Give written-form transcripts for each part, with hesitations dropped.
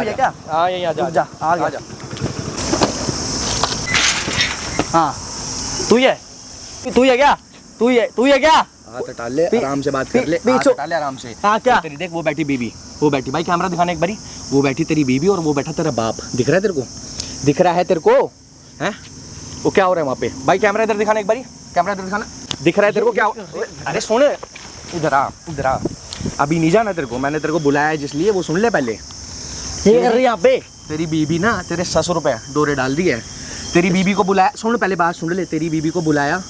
है क्या? हाँ यहीं आ जा, आ गया। हाँ तू ही है क्या? तू ही है क्या? हाथ हटा ले, आराम से बात कर ले, हाथ हटा ले आराम से। हाँ क्या? तेरी देख वो बैठी बीबी, वो बैठी भाई, कैमरा दिखाना एक बारी। वो बैठी तेरी बीबी और वो बैठा तेरा बाप। दिख रहा है तेरे को? दिख रहा है तेरे को? हैं? वो क्या हो रहा है वहाँ पे भाई? कैमरा इधर दिखाना एक बारी, कैमरा इधर दिखाना। दिख रहा है तेरे को क्या? अरे सुन, इधर आ। अभी नहीं जाना तेरे को, मैंने तेरे को बुलाया है जिसलिए, वो सुन ले पहले। ये कर रही यहाँ पे? तेरी बीबी ना तेरे ससुर पे डोरे डाल दी है। तेरी बीबी को बुलाया, सुन पहले बात सुन ले। तेरी बीबी को बुलाया,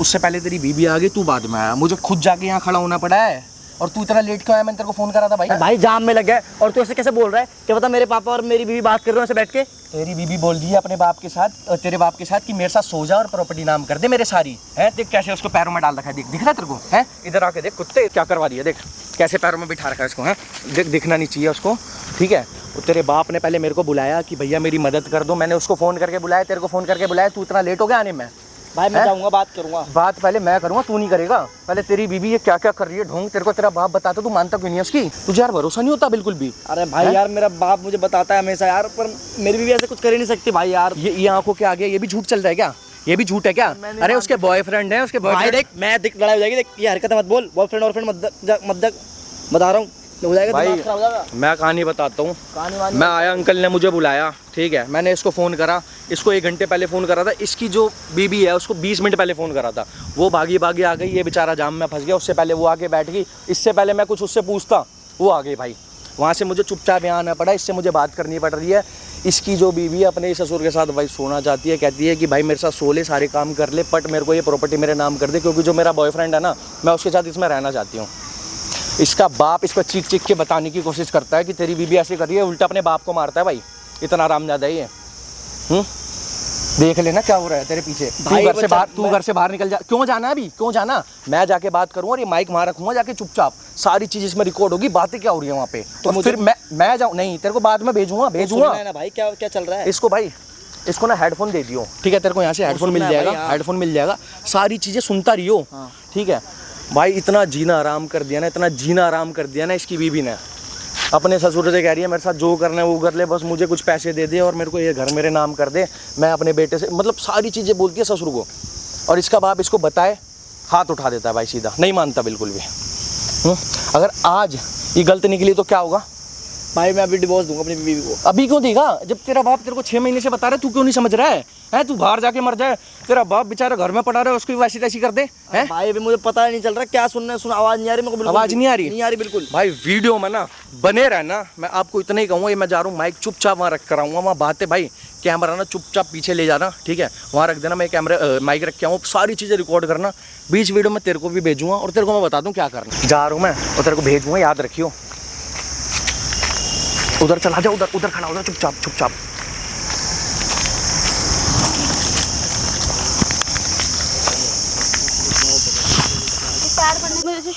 उससे पहले तेरी बीबी आ गई, तू बाद में आया। मुझे खुद जाके यहाँ खड़ा होना पड़ा है। और तू इतना लेट क्यों आया? मैंने तेरे को फोन करा था भाई जाम में लग गया। और तू ऐसे कैसे बोल रहा है? क्या पता मेरे पापा और मेरी बीवी बात कर रहे हो ऐसे बैठ के? तेरी बीबी बोल रही है अपने बाप के साथ, और तेरे बाप के साथ कि मेरे साथ सो जा और प्रॉपर्टी नाम कर दे मेरे सारी। है देख कैसे उसको पैरों में डाल रखा है, दिख रहा है तेरे को? है इधर आके देख, कुत्ते क्या करवा दिया, देख कैसे पैरों में बिठा रखा है उसको। है देख, दिखना नहीं चाहिए उसको, ठीक है? तेरे बाप ने पहले मेरे को बुलाया कि भैया मेरी मदद कर दो, मैंने उसको फ़ोन करके बुलाया, तेरे को फ़ोन करके बुलाया। तू इतना लेट हो गया आने में? भाई मैं जाऊँगा, बात करूँगा। बात पहले मैं करूँगा, तू नहीं करेगा। पहले तेरी बीबी ये क्या क्या कर रही है ढोंग, तेरे को तेरा बाप बताता, तू मानता क्यों नहीं है उसकी? तुझे यार भरोसा नहीं होता बिल्कुल भी? अरे भाई यार मेरा बाप मुझे बताता है हमेशा यार, पर मेरी बीवी ऐसे कुछ कर ही नहीं सकती भाई यार। ये आंखों के आगे ये भी झूठ चल रहा है क्या? ये भी झूठ है क्या? अरे उसके बॉयफ्रेंड है, उसके भाई देख, मैं देख लड़ाई हो जाएगी, देख ये हरकत मत बोल। बॉयफ्रेंड और फ्रेंड मत बता रहा हूँ, हो जाएगा भाई। दिमाग खराब हो जाएगा। मैं कहानी बताता हूँ। मैं आया, अंकल ने मुझे बुलाया, ठीक है? मैंने इसको फ़ोन करा, इसको 1 घंटे पहले फ़ोन करा था। इसकी जो बीबी है उसको 20 मिनट पहले फ़ोन करा था। वो भागी आ गई, ये बेचारा जाम में फंस गया। उससे पहले वो आके बैठ गई, इससे पहले मैं कुछ उससे पूछता वो आ गई भाई। वहाँ से मुझे चुपचाप यहाँ आना पड़ा, इससे मुझे बात करनी पड़ रही है। इसकी जो बीवी है अपने ससुर के साथ भाई सोना चाहती है, कहती है कि भाई मेरे साथ सो ले, सारे काम कर ले, बट मेरे को ये प्रॉपर्टी मेरे नाम कर दे, क्योंकि जो मेरा बॉयफ्रेंड है ना, मैं उसके साथ इसमें रहना चाहती हूँ। इसका बाप इसको चीख के बताने की कोशिश करता है कि तेरी बीबी ऐसे कर रही है, उल्टा अपने बाप को मारता है भाई। इतना आरामजादा है ये। देख लेना क्या हो रहा है तेरे पीछे। तू घर से बाहर निकल जा। क्यों जाना है अभी? क्यों जाना? मैं जाके बात करूँ और ये माइक वहाँ रखूँगा जाके चुपचाप, सारी चीज़ इसमें रिकॉर्ड होगी। बातें क्या हो रही है वहाँ पे? तो फिर मैं जाऊँ? नहीं, तेरे को बाद में भेजूंगा ना भाई। क्या चल रहा है? इसको ना हेडफोन दे दियो, ठीक है? तेरे को यहाँ से हेडफोन मिल जाएगा, हेडफोन मिल जाएगा, सारी चीज़ें सुनता रहियो, ठीक है भाई? इतना जीना आराम कर दिया ना, इसकी बीबी ने। अपने ससुर से कह रही है मेरे साथ जो करना है वो कर ले, बस मुझे कुछ पैसे दे दे और मेरे को ये घर मेरे नाम कर दे, मैं अपने बेटे से, मतलब सारी चीज़ें बोलती है ससुर को। और इसका बाप इसको बताए, हाथ उठा देता है भाई सीधा, नहीं मानता बिल्कुल भी। अगर आज ये गलत निकली तो क्या होगा भाई? मैं अभी डिवोर्स दूंगा अपनी बीवी को। अभी क्यों देगा? जब तेरा बाप तेरे को 6 महीने से बता रहा है, तू क्यों नहीं समझ रहा है? तू बाहर जाके मर जाए, तेरा बाप बेचारा घर में पड़ा रहा है, उसको वैसी तैसी कर दे। हैं भाई अभी मुझे पता नहीं चल रहा क्या सुनना है, आवाज नहीं आ रही मेरे को बिल्कुल। आवाज नहीं आ रही बिल्कुल भाई। वीडियो में ना बने रहना, मैं आपको इतना ही कहूँगा। ये मैं जा रहा हूँ, माइक चुपचाप वहाँ रख कर आऊँगा, वहाँ बातें भाई, कैमरा ना चुपचाप पीछे ले जाना, ठीक है? वहाँ रख देना, मैं माइक रख के आऊँ, सारी चीज़ें रिकॉर्ड करना। बीच वीडियो में तेरे को भी भेजूँगा और तेरे को मैं बता दूँ क्या करना। जा रहा हूँ मैं और तेरे को भेजूँगा, याद रखियो। उधर चला जा, उधर खड़ा हो जा चुपचाप।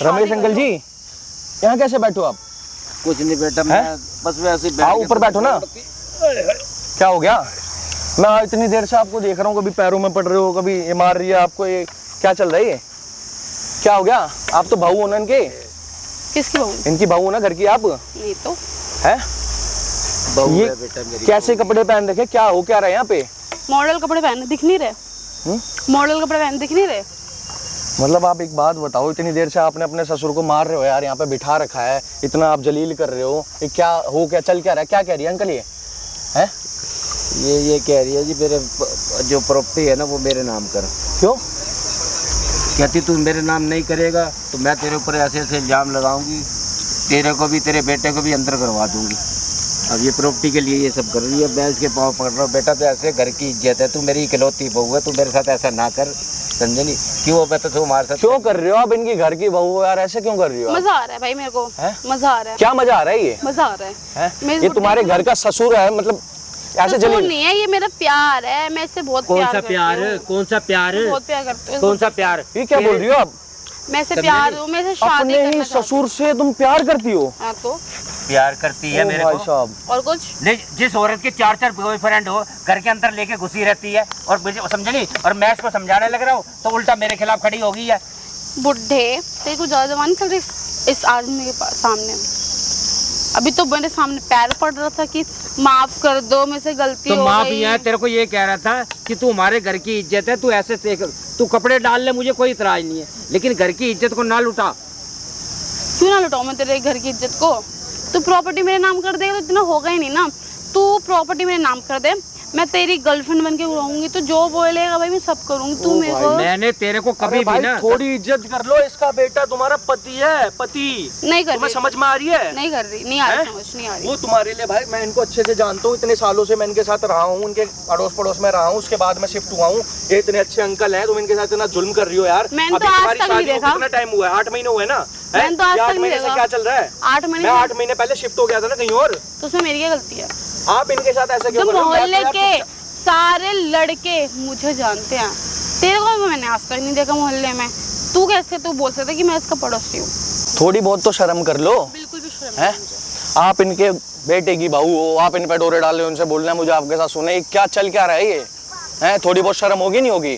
रमेश अंकल जी, यहाँ कैसे बैठो आप? कुछ नहीं बेटा, मैं बस वैसे ही आओ ऊपर बैठो ना। क्या हो गया? मैं इतनी देर से आपको देख रहा हूँ, कभी पैरों में पड़ रहे हो, कभी ये मार रही है आपको, ये क्या चल रहा है? ये क्या हो गया? आप तो बहू हो ना इनके? किसकी बहू? इनकी बहू हो ना घर की आप? नहीं तो है बहू ये है बेटा मेरी। कैसे कपड़े पहन रखे? क्या हो क्या रहा है यहाँ पे? मॉडल कपड़े पहने दिख नहीं रहे? मॉडल कपड़े पहने दिख नहीं रहे? मतलब आप एक बात बताओ, इतनी देर से आपने अपने ससुर को मार रहे हो यार, यहाँ पे बिठा रखा है, इतना आप जलील कर रहे हो, ये क्या हो, क्या चल क्या रहा है? क्या कह रही है अंकल ये? है ये कह रही है जी मेरे जो प्रॉपर्टी है ना वो मेरे नाम कर। क्यों? कहती तू मेरे नाम नहीं करेगा तो मैं तेरे ऊपर ऐसे इल्जाम लगाऊंगी, तेरे को भी तेरे बेटे को भी अंदर करवा दूंगी। अब ये प्रॉपर्टी के लिए ये सब कर रही है। मैं इसके पाँव पकड़ रहा हूँ, बेटा तो ऐसे घर की इज्जत है, तू मेरी इकलौती बहू है, तू मेरे साथ ऐसा ना कर, समझे नहीं? क्यों मैं तो तुम्हारे साथ क्यों कर रहे हो आप? इनकी घर की बहू हो यार, ऐसे क्यों कर रही हो? मजा आ रहा है भाई मेरे को। मजा आ रहा है। क्या मजा आ रहा है? ये मजा आ रहा है। ये तुम्हारे घर का ससुर है, मतलब ऐसे जलील नहीं है, ये मेरा प्यार है, मैं इससे बहुत प्यार करती हूँ। कौन सा प्यार? बहुत प्यार करती हूँ। कौन सा प्यार? ये क्या बोल रही हो आप? मैं से प्यार हूँ, मैं से शादी अपने ही ससुर से तुम प्यार करती हो? हाँ तो प्यार करती है मेरे को। और कुछ जिस औरत के 4 बॉयफ्रेंड हो, घर के अंदर लेके घुसी रहती है और मुझे समझे नहीं, और मैं इसको समझाने लग रहा हूँ तो उल्टा मेरे खिलाफ खड़ी हो गई है। बुढ़े तेरे को ज्यादा जवानी चल रही इस आदमी के सामने। अभी तो मेरे सामने पैर पड़ रहा था कि माफ कर दो, मेरे से गलती तो हो माफ गई। यहाँ तेरे को ये कह रहा था कि तू हमारे घर की इज्जत है, तू ऐसे से तू कपड़े डाल ले, मुझे कोई इतराज नहीं है, लेकिन घर की इज्जत को ना लुटा। क्यों ना लुटाऊं मैं तेरे घर की इज्जत को? तू प्रॉपर्टी मेरे नाम कर देगा तो इतना होगा ही नहीं ना। तू प्रॉपर्टी मेरे नाम कर दे, मैं तेरी गर्लफ्रेंड बन के रहूंगी, तो जो बोलेगा भाई मैं सब करूंगी। तू मेरे को मैंने तेरे को कभी भी भाई ना थोड़ी इज्जत कर लो, इसका बेटा तुम्हारा पति है, पति। नहीं कर तुम्हें रही, समझ में आ रही है? नहीं कर रही, नहीं आ रही समझ, नहीं आ रही। वो तुम्हारे लिए भाई, मैं इनको अच्छे से जानता हूँ, इतने सालों से मैं इनके साथ रहा हूँ, उनके अड़ोस पड़ोस में रहा हूँ, उसके बाद मैं शिफ्ट हुआ हूँ। ये इतने अच्छे अंकल हैं, तुम इनके साथ इतना जुल्म कर रही हो यार। मैंने अभी तो आज तुम्हारी तक नहीं शादी को देखा। कितना टाइम हुआ है? 8 महीने हुए ना? मैंने तो आज तक 8 नहीं महीने से देखा। क्या चल रहा है? 8 महीने मैं 8 महीने पहले शिफ्ट हो गया था ना कहीं और। तो उसमें मेरी क्या गलती है? आप इनके साथ ऐसा क्यों जो कर रहे हो? मोहल्ले के सारे लड़के मुझे जानते हैं, तेरे को भी मैंने आज तक नहीं देखा मोहल्ले में। तू कैसे तू बोल सकता है कि मैं इसका पड़ोसी हूँ? थोड़ी बहुत तो शर्म कर लो। बिल्कुल भी शर्म है? नहीं मुझे। आप इनके बेटे की बहू हो, आप इन पे डोरे डाल रहे हो, उनसे बोलना मुझे आपके साथ सुने, क्या चल क्या रहा है ये? हैं? थोड़ी बहुत शर्म होगी नहीं होगी?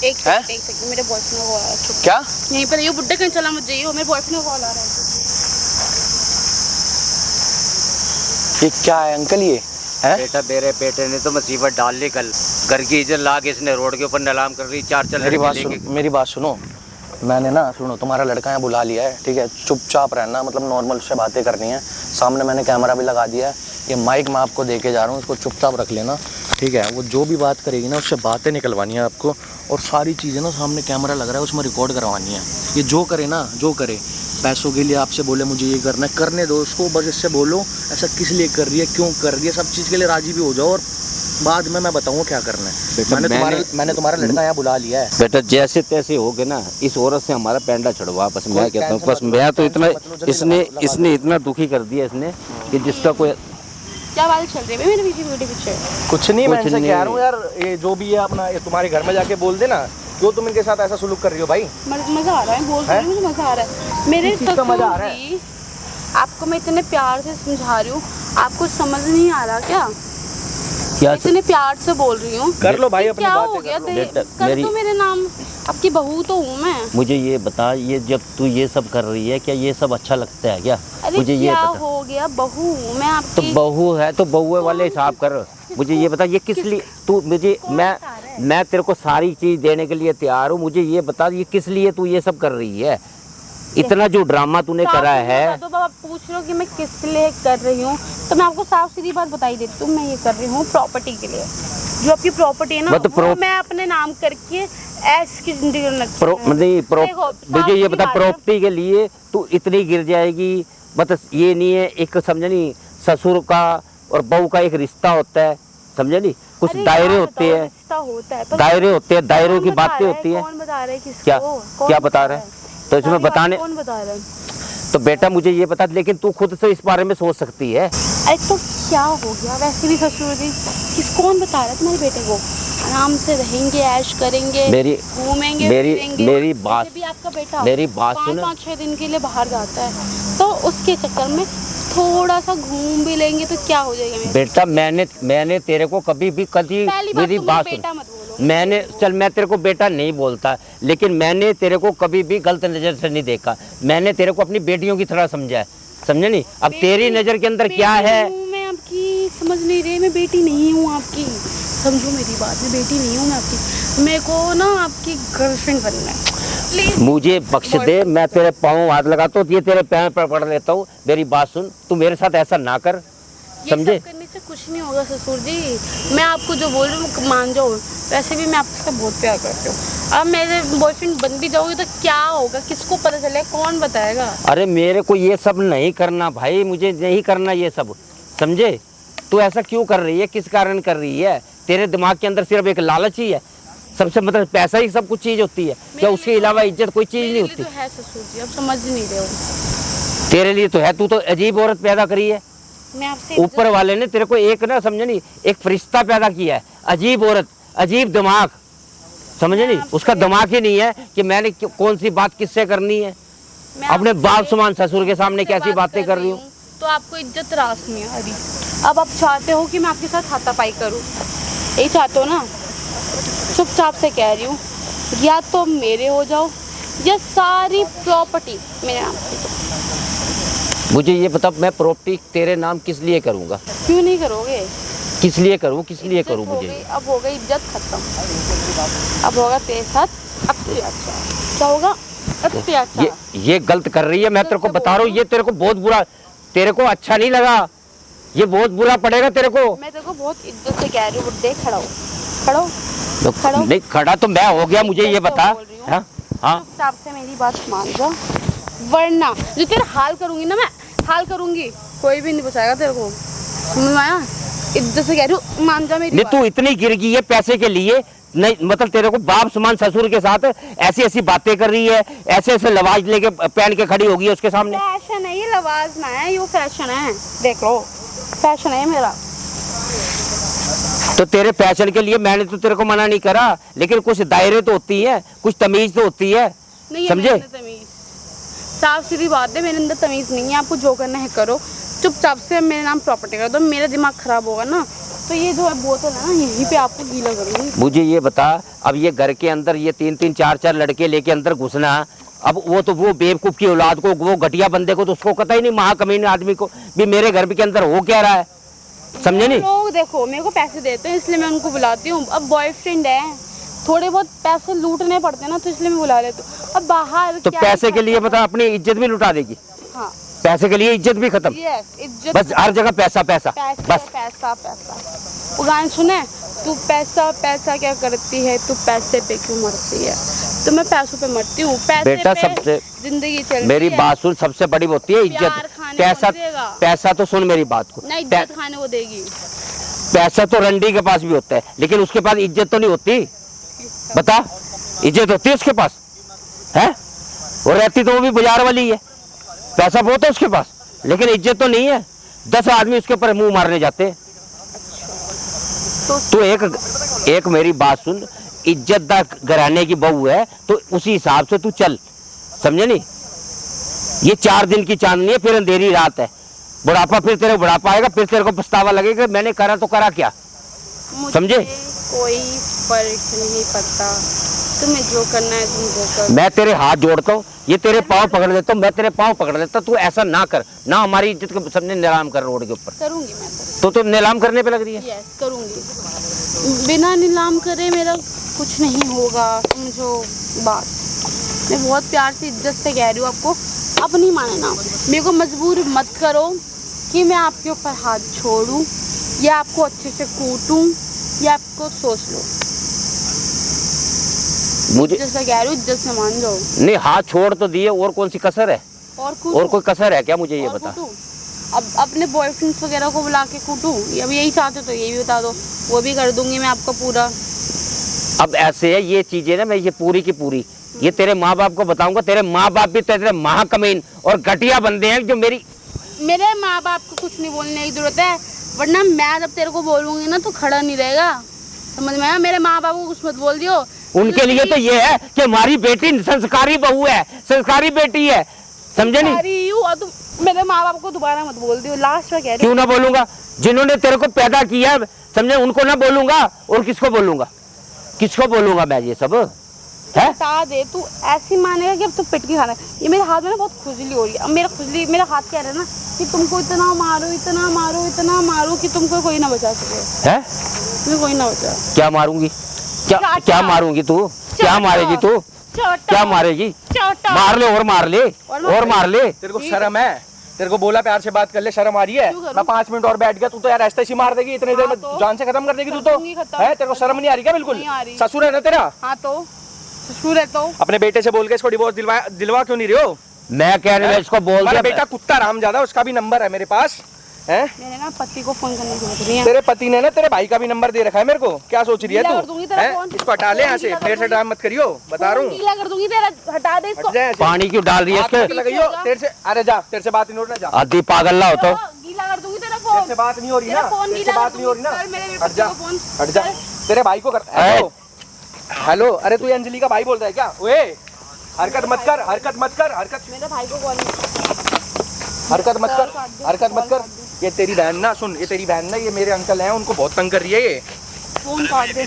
एक सेकंड मेरे बॉयफ्रेंड को आ रहा है। क्या? यहीं पर ये बुड्ढे कहीं चला मत जाइए, मेरे बॉयफ्रेंड को कॉल आ रहा है। ये क्या है अंकल ये? है? बेटा मेरे बेटे ने तो मुसीबत डाल ली कल, घर की इज्जत ला के इसने रोड के ऊपर नीलाम कर ली। 4 मेरी बात सुनो, मैंने ना सुनो, तुम्हारा लड़का यहाँ बुला लिया है, ठीक है? चुपचाप रहना, मतलब नॉर्मल से बातें करनी है। सामने मैंने कैमरा भी लगा दिया है, ये माइक मैं आपको दे के जा रहा हूँ, इसको चुपचाप रख लेना, ठीक है? वो जो भी बात करेगी ना उससे बातें निकलवानी है आपको, और सारी चीज़ें ना सामने कैमरा लग रहा है उसमें रिकॉर्ड करवानी है। ये जो करे ना, जो करे, पैसों के लिए आपसे बोले मुझे ये करना है, करने दो उसको, बस इससे बोलो ऐसा किस लिए कर रही है, क्यों कर रही है, सब चीज़ के लिए राजी भी हो जाओ, और बाद में मैं बताऊँगा क्या करना है। मैंने तुम्हारा लड़का यहाँ बुला लिया है। बेटा जैसे तैसे हो गए ना, इस औरत से हमारा पैंडा छुड़वा, बस मैं कहता हूँ। बस मैं तो इतना, इसने इतना दुखी कर दिया इसने कि जिसका कोई। क्या बात चल रही है मेरे पीछे? कुछ नहीं, मैं कुछ इनसे नहीं। कह रहा हूँ यार, ये जो भी है अपना, ये तुम्हारे घर में जाके बोल देना जो तुम इनके साथ ऐसा सुलूक कर रही हो भाई। मजा आ रहा है, बोल रही हूँ, मुझे मजा आ रहा है। मेरे किस चीज़ का मजा आ रहा है? ससुर जी, आपको मैं इतने प्यार से समझा रही हूँ, आपको समझ नहीं आ रहा क्या? क्या इतने प्यार से बोल रही हूँ। कर लो भाई अपनी क्या बातें हो गया कर लो। तेरे? बेटा, कर मेरी- तो मेरे नाम, आपकी बहू तो हूँ मैं। मुझे ये बता, ये जब तू ये सब कर रही है, क्या ये सब अच्छा लगता है क्या? अरे मुझे ये क्या बता। हो गया? बहू हूँ मैं तो आपकी। बहू है तो बहू वाले हिसाब कर। मुझे ये बता, ये किस लिए तू मुझे, मैं तेरे को सारी चीज देने के लिए तैयार हूँ। मुझे ये बता, ये किस लिए तू ये सब कर रही है? इतना जो ड्रामा तूने करा है। तो बाबा पूछ रहे हो कि मैं किस लिए कर रही हूँ, तो मैं आपको साफ सीधी बात बताई देती हूँ। मैं ये कर रही हूँ प्रॉपर्टी के लिए। जो आपकी प्रॉपर्टी है ना, वो मैं अपने नाम करके ऐश की जिंदगी मुझे ये बता, प्रॉपर्टी के लिए तू इतनी गिर जाएगी? मतलब ये नहीं है, एक समझ नहीं, ससुर का और बहू का एक रिश्ता होता है, समझे नहीं? कुछ दायरे होते हैं, दायरे होते हैं, दायरों की बातें होती है। कौन बता रहा है किसको? क्या बता रहा है? तो इसमें बताने, कौन बता रहा है? तो बेटा मुझे ये बता, लेकिन तू खुद से इस बारे में सोच सकती है। अरे तो क्या हो गया? वैसे भी ससुर जी, कौन बता रहा है तुम्हारे बेटे को? आराम से रहेंगे, ऐश करेंगे, घूमेंगे, मेरी बात, भी आपका बेटा मेरी बात सुनो। 5-6 दिन के लिए बाहर जाता है, तो उसके चक्कर में थोड़ा सा घूम भी लेंगे तो क्या हो जाएगा मेरे? बेटा मैंने तेरे को कभी भी मेरी बात सुन। बेटा मत बोलो। मैं तेरे को बेटा नहीं बोलता, लेकिन मैंने तेरे को कभी भी गलत नजर से नहीं देखा। मैंने तेरे को अपनी बेटियों की तरह समझा है, समझे नहीं? अब तेरी नजर के अंदर क्या है? मैं आपकी समझ नहीं रही, मैं बेटी नहीं हूँ आपकी, समझो मेरी बात, मैं बेटी नहीं हूँ मैं आपकी। मेरे को ना आपकी गर्लफ्रेंड बनना है, प्लीज मुझे बख्श दे। मैं तेरे पाँव हाथ लगाता हूँ, ये तेरे पैर पर पड़ लेता हूँ। मेरी बात सुन, तू मेरे साथ ऐसा ना कर, समझे? ये सब करने से कुछ नहीं होगा ससुर जी, मैं आपको जो बोल रही हूँ मान जाओ। वैसे भी मैं आपसे बहुत प्यार करती हूँ। अब मेरे बॉयफ्रेंड बन भी जाओगे तो क्या होगा? किसको पता चले? कौन बताएगा? अरे मेरे को ये सब नहीं करना भाई, मुझे नहीं करना ये सब, समझे? तू ऐसा क्यों कर रही है? किस कारण कर रही है? तेरे दिमाग के अंदर सिर्फ एक लालच ही है, सबसे मतलब पैसा ही सब कुछ चीज होती है क्या? उसके अलावा इज्जत कोई चीज नहीं होती। तो है ससुर जी, अब समझ नहीं रहे हो। तेरे लिए तो है, तू तो अजीब औरत पैदा करी है। मैं आपसे ऊपर वाले ने तेरे को एक ना, समझे नहीं, एक फरिश्ता पैदा किया है। अजीब औरत, अजीब दिमाग, समझे नहीं? उसका दिमाग ही नहीं है कि मैंने कौन सी बात किससे करनी है। अपने बाप समान ससुर के सामने कैसी बातें कर रही हूँ। तो आपको इज्जत रास नहीं आ रही। अब आप चाहते हो कि मैं आपके साथ हाथापाई करूँ, यही चाहते हो ना? चुपचाप से कह रही हूँ, या तो मेरे हो जाओ या सारी प्रॉपर्टी मेरे नाम पे। मुझे ये बता, मैं प्रॉपर्टी तेरे नाम किस लिए करूँगा? क्यों नहीं करोगे? किस लिए करूँ, किस लिए करूँ? इज्जत हो मुझे गई, अब हो गई इज्जत खत्म। अब होगा तेरे साथ अत्याचार। क्या होगा? अत्याचार। ये गलत कर रही है, मैं तेरे को बता रहा हूँ। ये तेरे को बहुत बुरा, तेरे को अच्छा नहीं लगा, ये बहुत बुरा पड़ेगा तेरे को। मैं तेरे को बहुत इज्जत से कह रही हूँ, देख खड़ा हो, खड़ो तो खड़ो। नहीं खड़ा तो मैं हो गया, मुझे ये बता। हाँ हाँ, चुपचाप से मेरी बात मान जा, वरना जो तेरा हाल करूंगी ना, मैं हाल करूंगी, कोई भी नहीं बचाएगा तेरे को। समझ में आया? इज्जत से कह रही हूँ, मान जा मेरी नहीं बात। तू इतनी गिर गई है पैसे के लिए, नहीं मतलब तेरे को बाप समान ससुर के साथ ऐसी ऐसी बातें कर रही है, ऐसे ऐसे लवाज लेके पहन के खड़ी होगी उसके सामने। फैशन है ये, लवाज ना है, ये फैशन है, देख लो फैशन है मेरा। तो तेरे फैशन के लिए मैंने तो तेरे को मना नहीं करा, लेकिन कुछ दायरे तो होती है, कुछ तमीज तो होती है, नहीं है समझे? मेरे अंदर तमीज, साफ सीधी बात है, मेरे अंदर तमीज नहीं है। आपको जो करना है करो, चुपचाप से मेरे नाम प्रॉपर्टी कर दो। मेरा दिमाग खराब होगा ना तो ये जो है बोतल है ना, यहीं पे आपको गीला करूंगी। मुझे ये बता, अब ये घर के अंदर ये 3-3 4-4 लड़के लेके अंदर घुसना, अब वो तो वो बेवकूफ की औलाद को, वो घटिया बंदे को तो उसको पता ही नहीं, महाकमीने आदमी को भी मेरे घर के अंदर हो क्या रहा है, समझे नहीं? लोग देखो मेरे को पैसे देते हैं इसलिए मैं उनको बुलाती हूँ। अब बॉयफ्रेंड है, थोड़े बहुत पैसे लूटने पड़ते हैं ना, तो इसलिए मैं बुला लेती हूँ। अब बाहर तो क्या पैसे के लिए बता अपनी इज्जत भी लुटा देगी? हाँ पैसे के लिए इज्जत भी खत्म? यस, इज्जत बस हर जगह पैसा पैसा पैसे, बस। पैसा पैसा। वो गाना सुने, तू पैसा पैसा क्या करती है, तू पैसे पे क्यों मरती है? तो मैं पैसों पे मरती हूँ, पैसे बेटा पे सबसे जिंदगी चल मेरी रही है। बात सुन, सबसे बड़ी होती है प्यार इज्जत। खाने पैसा को देगा। पैसा तो सुन मेरी बात को, नहीं, इज्जत खाने को देगी। पैसा तो रंडी के पास भी होता है, लेकिन उसके पास इज्जत तो नहीं होती। बता, इज्जत होती है उसके पास है? वो रहती तो वो भी बाजार वाली है, पैसा बहुत है उसके पास, लेकिन इज्जत तो नहीं है। 10 आदमी उसके ऊपर मुंह मारने जाते हैं। तो एक मेरी बात सुन, इज्जतदार घराने की बहू है तो उसी हिसाब से तू चल, समझे नहीं? ये 4 दिन की चांदनी है, फिर अंधेरी रात है, बुढ़ापा, फिर तेरे बुढ़ापा आएगा, फिर तेरे को पछतावा लगेगा मैंने करा तो करा क्या, समझे? कोई फर्क नहीं पड़ता, तुम्हें जो करना है तुम वो करो। मैं तेरे हाथ जोड़ता हूँ, ये तेरे पाँव पकड़ लेता हूँ, मैं तेरे पाँव पकड़ लेता, तू ऐसा ना कर, ना हमारी इज्जत को सबने नीलाम कर रोड के ऊपर। करूंगी मैं तो नीलाम करने पे लग रही है? यस करूंगी, बिना नीलाम करे मेरा कुछ नहीं होगा, समझो बात। मैं बहुत प्यार से इज्जत से कह रही हूँ आपको, अपनी मानना, मेरे को मजबूर मत करो कि मैं आपके ऊपर हाथ छोड़ूं या आपको अच्छे से कूटूं या आपको सोच लो। मुझे जैसा कह रही हूँ इज्जत से मान जाओ। नहीं, हाथ छोड़ तो दिए, और कौन सी कसर है? और कोई कसर है क्या? मुझे ये और बता। कूटूं? अब अपने बॉयफ्रेंड्स वगैरह को बुला के कूटूं? अब यही चाहते तो ये भी बता दो, वो भी कर दूंगी मैं आपका पूरा। अब ऐसे है ये चीजें ना, मैं ये पूरी की पूरी ये तेरे माँ बाप को बताऊंगा। तेरे माँ बाप भी तेरे महाकमीन और घटिया बंदे हैं जो मेरे माँ बाप को कुछ नहीं बोलने की जरूरत है, वरना मैं जब तेरे को बोलूंगी ना तो खड़ा नहीं रहेगा, समझ में आया? मेरे माँ बाप को कुछ मत बोल दियो। उनके लिए तो ये है कि हमारी बेटी संस्कारी बहू है, संस्कारी बेटी है, समझे नहीं? तुम मेरे माँ बाप को दोबारा मत बोल दियो, लास्ट में कह रही। क्यों ना बोलूंगा? जिन्होंने तेरे को पैदा किया समझे, उनको ना बोलूंगा, और किसको बोलूंगा? किसको बोलूंगा मैं ये सब है? बता दे, तू ऐसी मानेगा कि अब तू पिट के खाना। ये मेरे हाथ में ना बहुत खुजली हो रही है, अब मेरा हाथ कह रहा है ना कि तुमको इतना मारो इतना मारो इतना मारो कि तुमको कोई ना बचा सके, है? तुम्हें कोई ना बचा। क्या मारूंगी? क्या मारूंगी तू? क्या मारेगी तू? क्या मारेगी? मार ले और मार ले और मार ले। तेरे को शर्म है? तेरे को बोला प्यार से बात कर ले, शर्म आ रही है? मैं 5 मिनट और बैठ गया, तू तो यार ऐसे ही मार देगी, इतनी देर में जान से खत्म कर देगी तू तो, है? तेरे को शर्म नहीं आ रही क्या? बिल्कुल ससुर है ना तेरा? हाँ तो ससुर है तो अपने बेटे से बोल के इसको डिवोर्स दिलवा क्यों नहीं रहे हो? मैं कह रहा हूं इसको बोल दे। बेटा कुत्ता रामजादा, उसका भी नंबर है मेरे पास, है? मैंने ना पति को फोन करने की सोच रही है। तेरे पति ने ना तेरे भाई का भी नंबर दे रखा है मेरे को, क्या सोच रही है तू? इसको हटा ले यहाँ से, मेरे से ड्रामा मत करियो, बता रहा हूँ। गीला कर दूंगी तेरा, हटा दे इसको। पानी क्यों डाल रही है इसके? तेरे से, अरे जा, तेरे से बात नहीं हो रही ना, जा। आधी पागल ना हो तो गीला कर दूंगी तेरा फोन। तेरे से बात नहीं हो रही ना, तेरे से बात नहीं हो रही ना, हट जा, हट जा। तेरे भाई को कर, हेलो, अरे तू अंजलि का भाई बोल रहा है क्या? ओए हरकत मत कर, हरकत मत कर, हरकत। मेरे भाई को कॉल, हरकत मत कर, हरकत मत कर। ये तेरी बहन ना, सुन, ये तेरी बहन ना, ये मेरे अंकल हैं, उनको बहुत तंग कर रही है ये। फोन काट दे।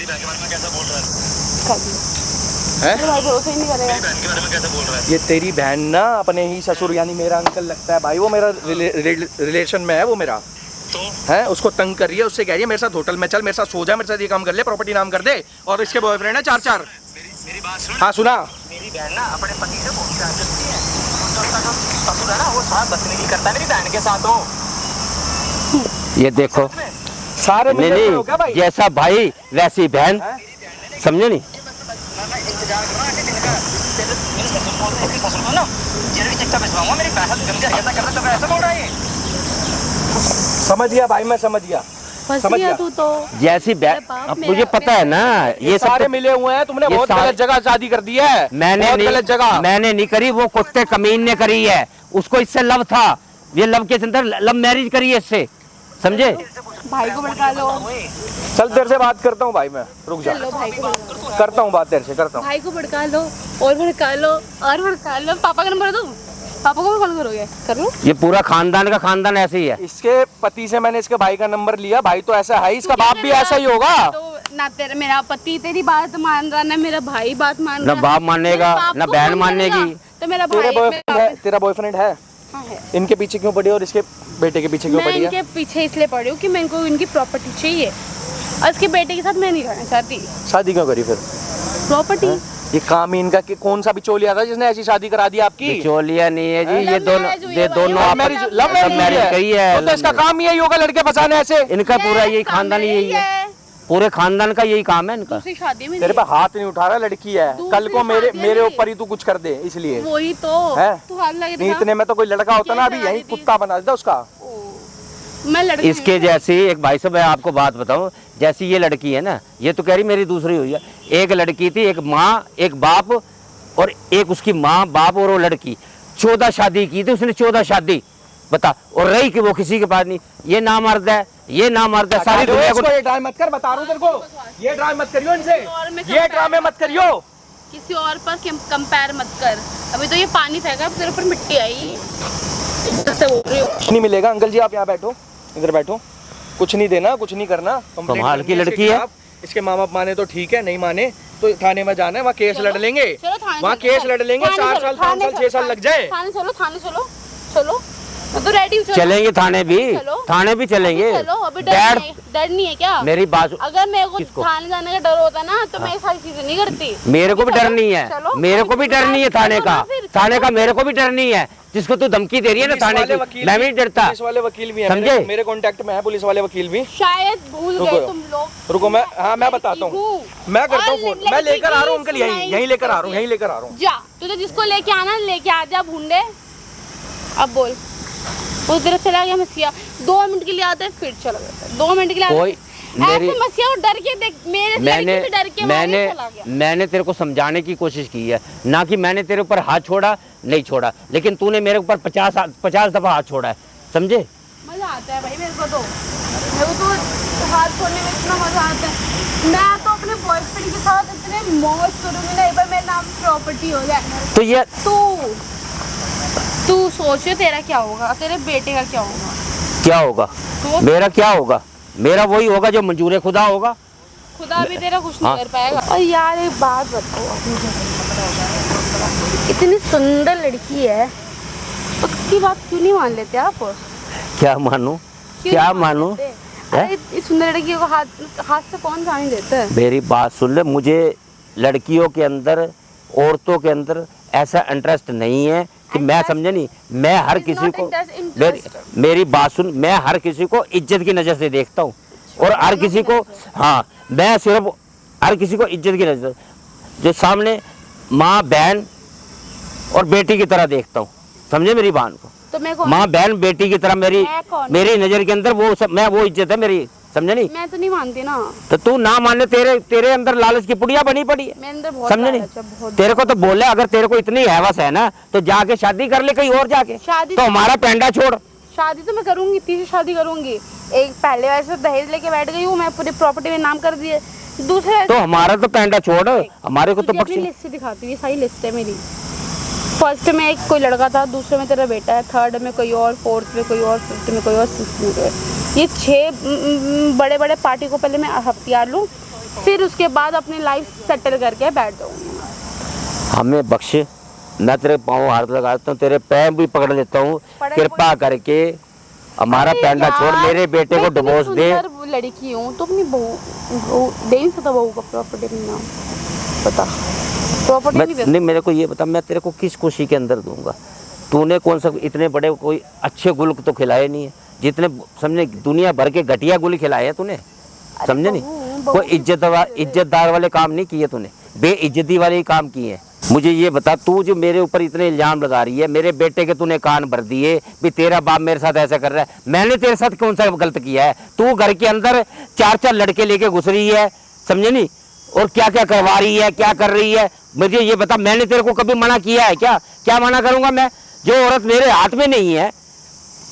मेरा भाई भरोसा ही नहीं करेगा। ये तेरी बहन ना अपने ही ससुर यानी मेरा अंकल लगता है भाई, वो मेरा रिलेशन में है, वो मेरा है, उसको तंग कर रही है, उससे कह रही है मेरे साथ होटल में चल, मेरे साथ सो जा, मेरे साथ ये काम कर ले, प्रॉपर्टी नाम कर दे। और इसके बॉयफ्रेंड है 4-4। मेरी बात सुन। हाँ सुना। मेरी बहन ना अपने पति से बहुत प्यार करती है, उसका जो ससुर है ना वो साथ बदतमीजी करता है मेरी बहन के साथ। हो ये देखो, सारे नहीं मिले हो क्या भाई? नहीं, जैसा भाई वैसी बहन, समझे नहीं? इंतजार करो ना दिन का, मेरे ससुर बोल रहे हैं ससुर को ना जेल की चिट्ठा भिजवाऊंगा, मेरी बहन गंदे हरकतें कर रहा है तो ऐसा बोल रहा है। समझ गया भाई, मैं समझ गया। फंस समझ गया गया। तू तो। जैसी मेरा बहन, बाप अब मेरा- मुझे पता है ना, ये सब सारे तो मिले हुए हैं, तुमने ये बहुत सारे- गलत जगह शादी कर दी है। मैंने बहुत नहीं, गलत जगह। मैंने नहीं करी, वो कुत्ते कमीन ने करी है। उसको इससे लव था, ये लव के अंदर लव मैरिज करी है इससे, समझे? भाई को भड़का लो, चल तेरे से बात करता हूँ भाई, मैं रुक जा, चलो भाई को भड़का लो। करता हूँ बात तेरे से, करता हूँ। भाई को भड़का लो और भड़का लो और भड़का लो। पापा का नंबर दो, पापा को भी कॉल करोगे? कर लो। ये पूरा खानदान का खानदान ऐसे ही है। इसके पति से मैंने इसके भाई का नंबर लिया, भाई तो ऐसा है, इसका तू बाप क्या भी कर रहा? ऐसा ही होगा। तो ना तेरा मेरा पति तेरी बात मान रहा, ना मेरा भाई बात मान ना रहा, बाप मानेगा, मेरे बाप ना को बहन फोन मानेगी। करेगा, तो मेरा तेरे भाई बॉयफ्रेंड है, तेरा बॉयफ्रेंड है, हाँ है। इनके पीछे क्यों पड़ी और इसके बेटे के पीछे क्यों मैं पड़ी है? इनके पीछे इसलिए पड़ी हूँ कि मेरे को इनकी प्रॉपर्टी चाहिए और इसके बेटे के साथ मैं नहीं रहना चाहती। शादी क्यों करी फिर? प्रॉपर्टी ये काम ही इनका कि कौन सा बिचौलिया था जिसने ऐसी शादी करा दी आपकी? बिचौलिया नहीं है जी, ये लव दोनों मैरिज हुई ये है भाई, दोनों love marriage, marriage love marriage कही है। तो इसका काम ही यही होगा, लड़के फंसाने ऐसे। इनका पूरा यही खानदान यही है, पूरे खानदान का यही काम है इनका। दूसरी शादी में तेरे पे हाथ नहीं उठा रहा, लड़की है, दूसरी कल को मेरे शादी है मेरे मेरी। ऊपर ही तू कुछ कर दे, इसलिए वही तो है? तू हाथ लग नहीं, रहा इतने में तो कोई लड़का होता ना अभी क्या यही करा दी कुत्ता बना देता उसका। मैं लड़की इसके जैसी एक भाई साहब, मैं आपको बात बताऊं, जैसी ये लड़की है ना, ये तो कह रही मेरी दूसरी हुई है। एक लड़की थी, एक माँ, एक बाप, और एक उसकी माँ, बाप और वो लड़की 14 शादी की थी उसने, 14 शादी बता, और रही कि वो किसी के पास नहीं। ये ना मर्द है, ये ना मर्द है, सारी दुनिया को। ये ड्रामे मत कर, बता रहा हूँ तेरे को, ये ड्रामे मत करियो इनसे, और में ये ड्रामे मत करियो। किसी और पर कंपेयर मत कर। अभी तो ये पानी फेंका, अब तेरे ऊपर मिट्टी आई। ऐसे बोल रही हो। कुछ नहीं मिलेगा अंकल जी, आप यहाँ बैठो, इधर बैठो, कुछ नहीं देना, कुछ नहीं करना। कंप्लेंट कमाल की करनी लड़की इसके है। खिलाफ। इसके माँ बाप माने तो ठीक है, नहीं माने तो थाने में जाना है, वहाँ केस लड़ लेंगे, चलो थाने वहाँ चलो, केस लड़ लेंगे, थाने 4 चलो, साल, थाने 5 साल, 6 साल लग जाए। थाने चलो, थाने चलो, चलो मैं तो रेडी हूँ। चलेंगे थाने भी, चलो। थाने भी चलेंगे। चलो, अभी डैड, डर नहीं है क्या? मेरी बात, अगर मेरे को किसको? थाने जाने का डर होता ना तो मैं ये सारी चीजें नहीं करती। मेरे को भी डर नहीं है, चलो, मेरे को भी डर नहीं है थाने चलो का, ना फिर, थाने चलो। का मेरे को भी डर नहीं है। जिसको तू धमकी दे रही है ना पुलिस थाने वाले की, वकील मैं भी नहीं डरता, पुलिस वाले वकील भी हैं, समझे? मेरे कांटेक्ट में है पुलिस वाले वकील भी। शायद भूल रुको, गए तुम लोग। रुको, मैं हाँ मैं बताता हूँ, मैं करता हूँ फोन, मैं लेकर आ रहा हूँ अंकल, यहीं लेकर आ रहा हूँ, यहीं लेकर आ रहा हूँ। जा, तुझे जिसको लेके आना लेके आ जा भूंडे। अब बोल, वो तेरा चला गया मसीहा, 2 मिनट के लिए आता है फिर चला गया, 2 मिनट के लिए आता कोई है। मेरी- ऐसे मसीहा वो डर के देख, मेरे मैंने लड़की से डर के मैंने चला गया। मैंने तेरे को समझाने की कोशिश की है, ना कि मैंने तेरे ऊपर हाथ छोड़ा, नहीं छोड़ा, लेकिन तूने मेरे ऊपर 50 दफा हाथ छोड़ा है, समझे? मजा आता है भाई मेरे को तो हाथ छोड़ने में इतना मजा आता है। मैं तो अपने बॉयफ्रेंड के साथ इतने मौज करूंगी ना, एक बार मेरे नाम प्रॉपर्टी हो जाए। तो ये तू सोचो तेरा क्या होगा, तेरे बेटे का क्या होगा? क्या होगा? तो मेरा क्या होगा? मेरा वही होगा जो मंजूर खुदा होगा। खुदा भी तेरा कुछ नहीं हाँ। कर पाएगा। और यार एक बात बताओ, इतनी सुंदर लड़की है, उसकी बात क्यों नहीं मान लेते आप? क्या मानूं, क्यों क्या नहीं मान मानूं? लेते? अरे इस सुंदर लड़की को हाथ से कौन जाने देता है? मेरी बात सुन ले, मुझे लड़कियों के अंदर, औरतों के अंदर ऐसा इंटरेस्ट नहीं है कि मैं, समझे नहीं, मैं हर It's किसी not को, interest. मेरी बात सुन, मैं हर किसी को इज्जत की नज़र से देखता हूँ, और हर किसी को, हाँ, मैं सिर्फ हर किसी को इज्जत की नज़र, जो सामने माँ, बहन और बेटी की तरह देखता हूँ, समझे मेरी बहन को? तो मैं कौन? माँ, बहन, बेटी की तरह मेरी मैं कौन? मेरी नज़र के अंदर वो सब, मैं वो इज्जत है मेरी, समझे नहीं? मैं तो नहीं मानती ना, तो तू ना माने, तेरे अंदर लालच की पुड़िया बनी पड़ी है, मेरे अंदर बहुत समझे नहीं? लालच है, बहुत। तेरे को तो बोले, अगर तेरे को इतनी हैवस है ना तो जाके शादी कर ले कहीं और जाके, शादी तो हमारा पेंडा छोड़। शादी तो मैं करूंगी, तीसरी शादी करूंगी। एक पहले वैसे दहेज लेके बैठ गई हूँ मैं, पूरी प्रॉपर्टी में नाम कर दिए। दूसरे तो हमारा तो पेंडा छोड़, हमारे को तो तुझे अपनी बख्शी। लिस्ट दिखाती हूँ, सारी लिस्ट है मेरी। फर्स्ट में एक कोई लड़का था, दूसरे में तेरा बेटा है, थर्ड में कोई और, फोर्थ में कोई और, फिफ्थ में कोई और, सिक्स्थ में कोई और। ये 6 बड़े बड़े पार्टी को पहले मैं हफ्तियार लूँ, फिर उसके बाद अपनी लाइफ सेटल करके बैठ जाऊँगी। हमें बख्श, मैं तेरे पाँव हाथ लगाता हूँ, तेरे पैर भी पकड़ लेता हूँ, कृपा करके हमारा पैंडा छोड़, मेरे बेटे को डिवोर्स दे। लड़की हूँ तो अपनी बहू दे नहीं सकता, बहू का प्रॉपर्टी अपना नाम बता, प्रॉपर्टी नहीं मेरे को ये बता, मैं तेरे को किस खुशी के अंदर दूंगा? तूने कौन सा इतने बड़े कोई अच्छे गुल तो खिलाए नहीं है, जितने समझे दुनिया भर के घटिया गुल खिलाए हैं तूने, समझे नहीं? कोई इज्जतदार वाले काम नहीं किए तूने, बेइज्जती वाले ही काम किए हैं। मुझे ये बता, तू जो मेरे ऊपर इतने इल्जाम लगा रही है, मेरे बेटे के तूने कान भर दिए भी तेरा बाप मेरे साथ ऐसा कर रहा है, मैंने तेरे साथ कौन सा गलत किया है? तू घर के अंदर 4-4 लड़के लेके घुस रही है, समझे नहीं, और क्या क्या करवा रही है, क्या कर रही है, मुझे ये बता, मैंने तेरे को कभी मना किया है क्या? क्या मना करूंगा मैं? जो औरत मेरे हाथ में नहीं है,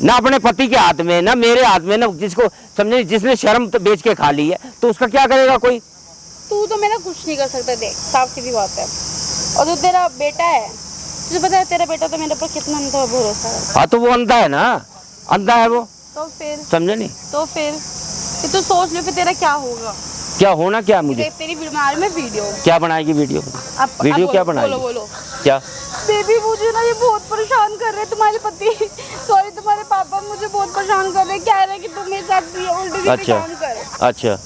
ना अपने पति के हाथ में, ना मेरे हाथ में, ना जिसको समझे, जिसने शर्म तो बेच के खा ली है, तो उसका क्या करेगा कोई? तू तो मेरा कुछ नहीं कर सकता, देख साफ सीधी बात है। और जो तेरा बेटा है, तुझे पता है तेरा बेटा तो मेरे पर कितना अंधा भरोसा है। हाँ तो वो अंधा है ना, अंधा है वो, तो फिर समझे नहीं? तो फिर तू सोच ले फिर तेरा क्या होगा। क्या होना क्या मुझे? तेरी वीडियो क्या बनाएगी वीडियो? वीडियो क्या बनाएगी? बोलो क्या? बेबी मुझे ना ये बहुत परेशान कर रहे हैं, तुम्हारे पति सॉरी तुम्हारे पापा मुझे बहुत परेशान कर रहे हैं, कह रहे हैं कि तुम मेरे साथ भी उल्टे सीधे काम कर। अच्छा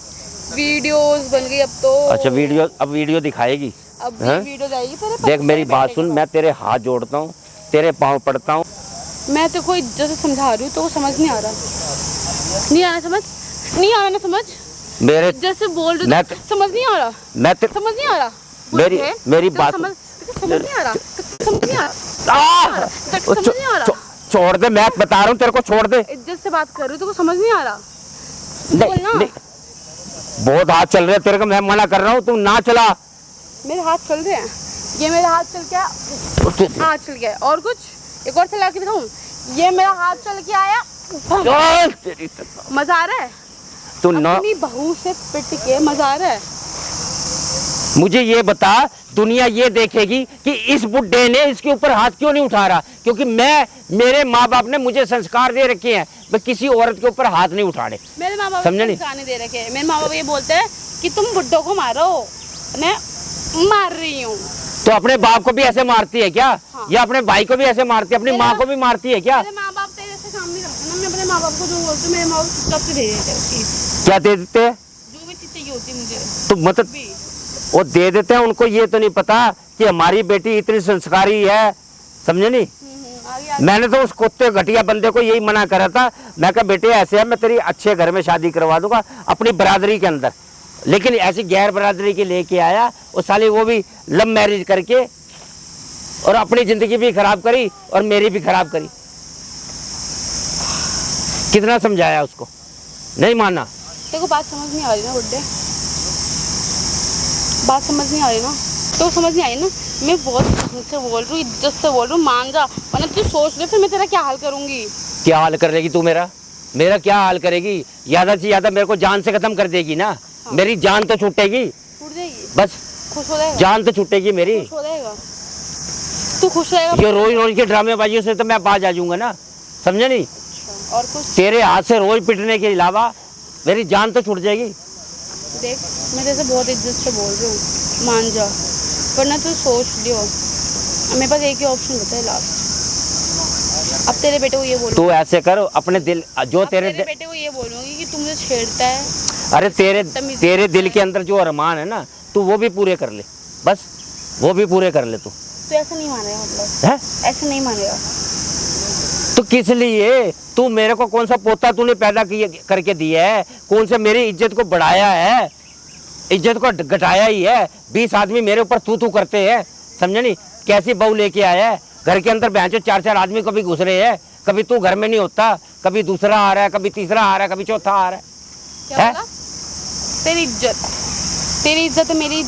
वीडियोस बन गई अब तो। अच्छा वीडियो, अब वीडियो दिखाएगी? अब वीडियो जाएगी तेरे पास। देख मेरी बात सुन, मैं तेरे हाथ जोड़ता हूँ, तेरे पाँव पड़ता हूँ। मैं तेरे को इज्जत से समझा रही हूँ तो वो समझ नहीं आ रहा, नहीं आना समझ, नहीं आना ना समझ, मेरे जैसे बोल रही समझ नहीं आ रहा, मैं समझ नहीं आ रहा, मेरी बात समझ नहीं आ रहा, समझ नहीं आ रहा, छोड़ दे, मैं बता रहा हूँ तेरे को, छोड़ दे। इज्जत से बात कर रही हूँ तो समझ नहीं आ रहा। नहीं, बहुत हाथ चल रहे हैं तेरे को, मैं मना कर रहा हूँ, तू ना चला। मेरे हाथ चल रहे हैं, ये मेरा हाथ चल गया, हाथ चल गया, और कुछ एक और चला के दिखाऊं, ये मेरा हाथ चल के आया, मजा आ रहा है? तू अपनी बहू से पिट के मजा आ रहा है? मुझे ये बता, दुनिया ये देखेगी कि इस बुड्ढे ने इसके ऊपर हाथ क्यों नहीं उठा रहा? क्योंकि मेरे माँ बाप ने मुझे संस्कार दे रखे हैं, मैं किसी औरत के ऊपर हाथ नहीं उठाने। मेरे माँ बाप संस्कार नहीं दे रखे हैं, मेरे माँ बाप ये बोलते हैं कि तुम बुड्ढों को मारो, मैं मार रही हूँ। तो अपने बाप को भी ऐसे मारती है क्या? हाँ। या अपने भाई को भी ऐसे मारती है, अपनी माँ को भी मारती है क्या? मेरे माँ बाप तेरे जैसे काम नहीं करते ना, मैं अपने माँ बाप को जो बोलती हूँ मेरे माँ बाप चुपचाप से दे देते हैं। क्या दे देते हैं? जो भी चीज चाहिए होती है मुझे तो मतलब वो दे देते हैं, उनको ये तो नहीं पता कि हमारी बेटी इतनी संस्कारी है, समझे नहीं? मैंने तो उस कुत्ते घटिया बंदे को यही मना करा था, मैं कहा बेटे ऐसे है, मैं तेरी अच्छे घर में शादी करवा दूंगा अपनी बरादरी के अंदर, लेकिन ऐसी गैर बरादरी के लेके आया, और साली वो भी लव मैरिज करके, और अपनी जिंदगी भी खराब करी और मेरी भी खराब करी। कितना समझाया उसको, नहीं माना। तेरे को बात समझ नहीं आ रही ना बुड्ढे, बात समझ नहीं आ रही ना, तो समझ नहीं आई ना, मैं बहुत से बोल रही हूँ, इज्जत से बोल रही हूँ, मान जा, वरना तू सोच ले फिर मैं तेरा क्या हाल करूंगी। क्या हाल करेगी तू मेरा क्या हाल करेगी? ज्यादा से ज्यादा मेरे को जान से खत्म कर देगी ना। हाँ। मेरी जान तो छूटेगी, छूट जाएगी, बस खुश हो जाएगा, जान तो छूटेगी मेरी, खुश हो जाएगा, तू खुश रहेगा। जो रोज के ड्रामेबाजियों से तो मैं बाज आ जाऊंगा ना, समझे नहीं? और कुछ तेरे हाथ से रोज पिटने के अलावा मेरी जान तो छूट जाएगी। देख मैं तेरे से बहुत इज्जत से बोल रही हूँ, मान जा, वरना तू सोच लियो, मेरे पास एक ही ऑप्शन होता है लास्ट। अब तेरे बेटे को ये बोल, तू ऐसे कर, अपने दिल जो तेरे बेटे को ये बोलूंगी कि तू मुझे छेड़ता है। अरे तेरे दिल के अंदर जो अरमान है ना, तू वो भी पूरे कर ले, बस वो भी पूरे कर ले। तू ऐसा नहीं मानेगा, मतलब ऐसा नहीं मानेगा तो किस लिए? तू मेरे को कौन सा पोता तूने पैदा करके दिया है? कौन से मेरी इज्जत को बढ़ाया है? इज्जत को घटाया ही है। 20 आदमी मेरे ऊपर तू करते हैं, समझे नहीं? कैसी बहू लेके आया है घर के अंदर, भैंचो 4-4 आदमी कभी घुस रहे हैं, कभी तू घर में नहीं होता, कभी दूसरा आ रहा है, कभी तीसरा आ रहा है, कभी चौथा आ रहा है। क्या बोला? तेरी इज्जत है, मेरी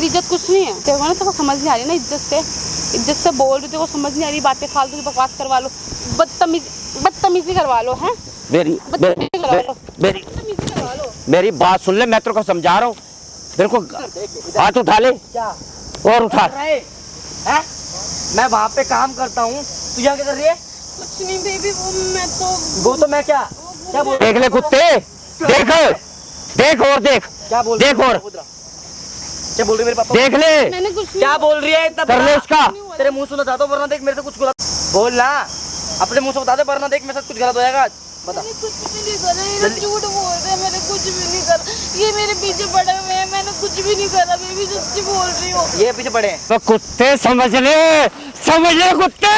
इज्जत कुछ नहीं है। तेरे को ना, तेरे को समझ नहीं आ रही ना, इज्जत से बोल रही, तेरे को समझ नहीं आ रही, बातें फालतू की बकवास करवा लो, बदतमीजी करवा लो, हैं? मेरी बात सुन ले, मैं तेरे को समझा रहा हूँ, तेरे को हाथ उठा ले और उठा। मैं वहाँ पे काम करता हूँ, तू यहाँ क्या कर रही है? कुछ नहीं बेबी, वो तो मैं क्या बोल, देख ले कुत्ते, देख और देख, क्या बोल, देख और क्या बोल रही है मेरे पापा? देख ले, मैंने कुछ नहीं क्या बोल रही है इतना? कर ले इसका। तेरे मुंह से बता दो वरना देख मेरे से कुछ गलत बोल ना। अपने मुंह से बता दे वरना देख मेरे साथ कुछ गलत हो जाएगा। बता। मैंने कुछ भी नहीं करा, ये लोग झूठ बोल रहे हैं, मैंने कुछ भी नहीं करा, ये मेरे पीछे पड़े हुए हैं, मैंने कुछ भी नहीं करा, मैं भी सच्ची बोल रही हूँ। ये पीछे पड़े हैं। तो कुत्ते समझ ले कुत्ते,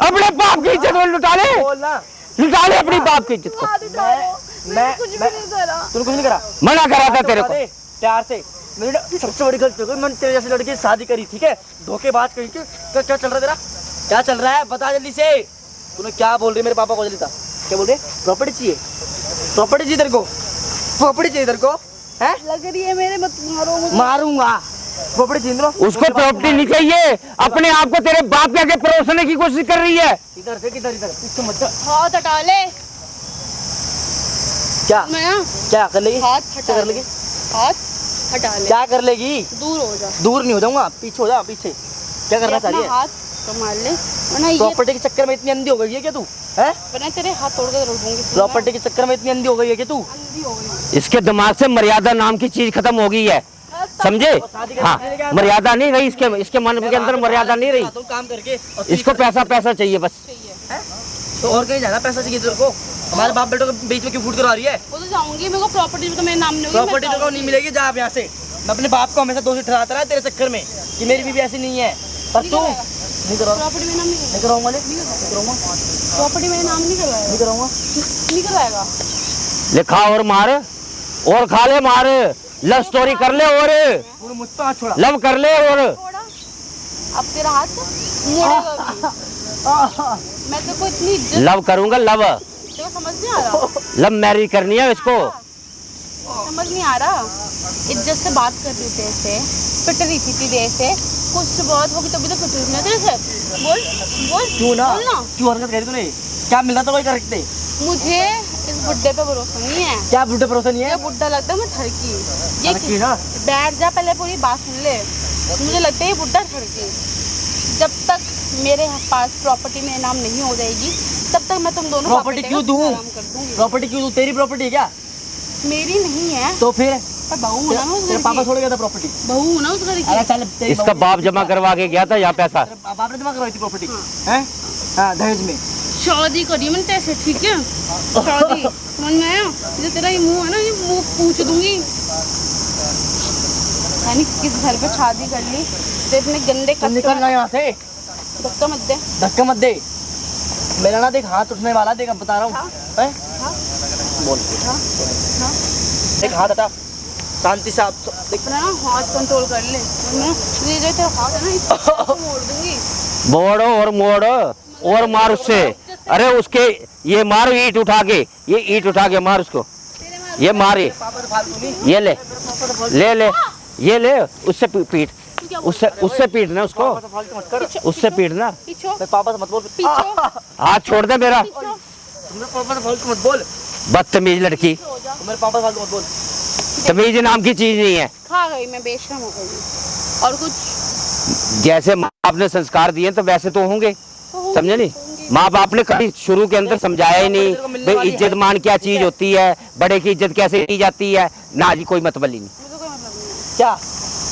अपने बाप की इज्जत को लुटा ले, बोल ना। लुटा ले अपनी बाप की इज्जत को। हाथ उठाओ, मैंने कुछ भी नहीं करा। तूने कुछ नहीं करा? मना करा था तेरे को। प्यार से। मेरी ना सबसे बड़ी गलती हो गई, मैंने तेरे जैसे लड़के की शादी करी, ठीक है? धोखेबाज कहीं के। क्या चल रहा है तेरा? क्या चल रहा है बता जल्दी से। तूने क्या बोल रही मेरे पापा को? जल्दी था क्या बोल रहे? प्रॉपर्टी चाहिए, प्रॉपर्टी चाहिए तेरे को, प्रॉपर्टी चाहिए तेरे को है? लग रही है मेरे, मत मारो मुझे। मारूंगा। प्रॉपर्टी चाहिए तेरे को? उसको प्रॉपर्टी नहीं चाहिए, अपने आप को तेरे बाप के आगे परोसने की कोशिश कर रही है। इधर से किधर इधर पीछे मत जा। हाथ हटा ले। क्या मैं ना क्या कर लेगी? हाथ क्या हटा कर ले, लेगी? हाथ हटा ले, क्या कर लेगी? दूर हो जा। दूर नहीं हो जाऊंगा, पीछे हो जा। पीछे क्या करना चाह रही है? हाथ संभाल ले, वरना ये प्रॉपर्टी के चक्कर में इतनी अंधी हो गई है क्या तू? है वरना तेरे हाथ तोड़ के रख दूंगी। प्रॉपर्टी के चक्कर में इतनी अंधी हो गई है क्या तू? अंधी हो गई। इसके दिमाग से मर्यादा नाम की चीज खत्म हो गई है, समझे? हाँ, मर्यादा नहीं रही इसके मन के अंदर, मर्यादा नहीं रही। काम करके इसको पैसा पैसा चाहिए बस। तो और कहीं जाना? पैसा चाहिए तेरे को? हमारे बाप बेटों के बीच में क्यों फूट करा रही है? वो तो जाऊंगी, मेरे को प्रॉपर्टी तो मेरे नाम नहीं होगी। प्रॉपर्टी तो नहीं मिलेगी, जा आप यहाँ से। मैं अपने बाप को हमेशा दोषी ठहराता रहा तेरे चक्कर में कि मेरी बीवी ऐसी नहीं है, पर तू नहीं कराऊंगा। प्रॉपर्टी में नाम नहीं कराऊंगा, प्रॉपर्टी में नाम नहीं करवाएगा, नहीं कराऊंगा। नहीं करवाएगा। लिखा और मार, और खा ले मार, लव स्टोरी कर ले, और मुझ पर हाथ छोड़ा। लव कर ले, और थोड़ा अब तेरा हाथ मुड़ेगा भी। मैं तेरे को इतनी इज्जत, लव करूंगा, लव तेरे को समझ नहीं आ रहा, लव मैरिज करनी है इसको। समझ नहीं आ रहा। इज्जत से बात कर रही थी ऐसे, पिट रही थी तेरे से, कुछ बहुत होगी तभी तो पिट रही थी ना तेरे से। बोल बोल क्यों ना? बोल ना। क्यों हरकत करी तूने? क्या मिलना था वही करते? मुझे इस बुड्ढे पे भरोसा नहीं है। क्या बुढ़े भरोसा नहीं ये है? बुड्ढा लगता है मैं ठरकी। ये ठरकी ना? बैठ जा, पहले पूरी बात सुन ले। मुझे लगता है ये बुड्ढा ठरकी। जब तक मेरे पास प्रॉपर्टी मेरे नाम नहीं हो जाएगी तब तक मैं तुम दोनों प्रॉपर्टी क्यों दूं? कर दूंगी। प्रॉपर्टी क्यों दूं? तेरी प्रॉपर्टी है क्या? मेरी नहीं है तो फिर पर बहू हूं ना मैं उस तेरे घर पापा की। छोड़ गया था प्रॉपर्टी? बहू हूं ना उस घर की। अरे चल, तेरी इसका बाप जमा करवा के गया था यहाँ पैसा। तेरे बाप ने जमा करवाई थी प्रॉपर्टी हैं? हाँ, दहेज में। शादी करी मैंने तैसे, ठीक है? शादी समझ में आया? जो तेरा ये मुंह है ना, ये मुंह पूछ दूंगी। यानी किस घर पे शादी कर ली तो इतने गंदे तुम निकल ना यहाँ से, धक्का मत दे। धक्का मत दे। मेरा ना देख हाथ उठने वाला, देख बता रहा हूँ। हैं? बोल। देख हाथ हटा, शांति से। आप देख अपना ना हाथ कंट्रोल कर ले, वरना ये जो तेरा हाथ है ना इसको मोड़ दूंगी। बोड़ो और मोड़ो और मार उससे। अरे उसके ये मार, ईंट उठा के, ये ईंट उठा के मार उसको, ये मारे, ये ले ले ले, ये ले, उससे पीट, उससे पीटना उसको, उससे पीटना। पीछो पापा से मत बोल। पीछो हाथ छोड़ दे मेरा, मेरे पापा से फालतू मत बोल। बदतमीज लड़की। मेरे पापा से फालतू मत बोल। तमीज नाम की चीज नहीं है। खा गई मैं, बेशरम हो गई। और कुछ जैसे माँ बाप ने संस्कार दिए तो वैसे तो होंगे, समझे नहीं? माँ बाप ने कभी शुरू के अंदर समझाया ही नहीं भाई इज्जत मान क्या चीज होती है, बड़े की इज्जत कैसे की जाती है ना जी, कोई मतलब ही नहीं। मुझे कोई मतलब नहीं है। क्या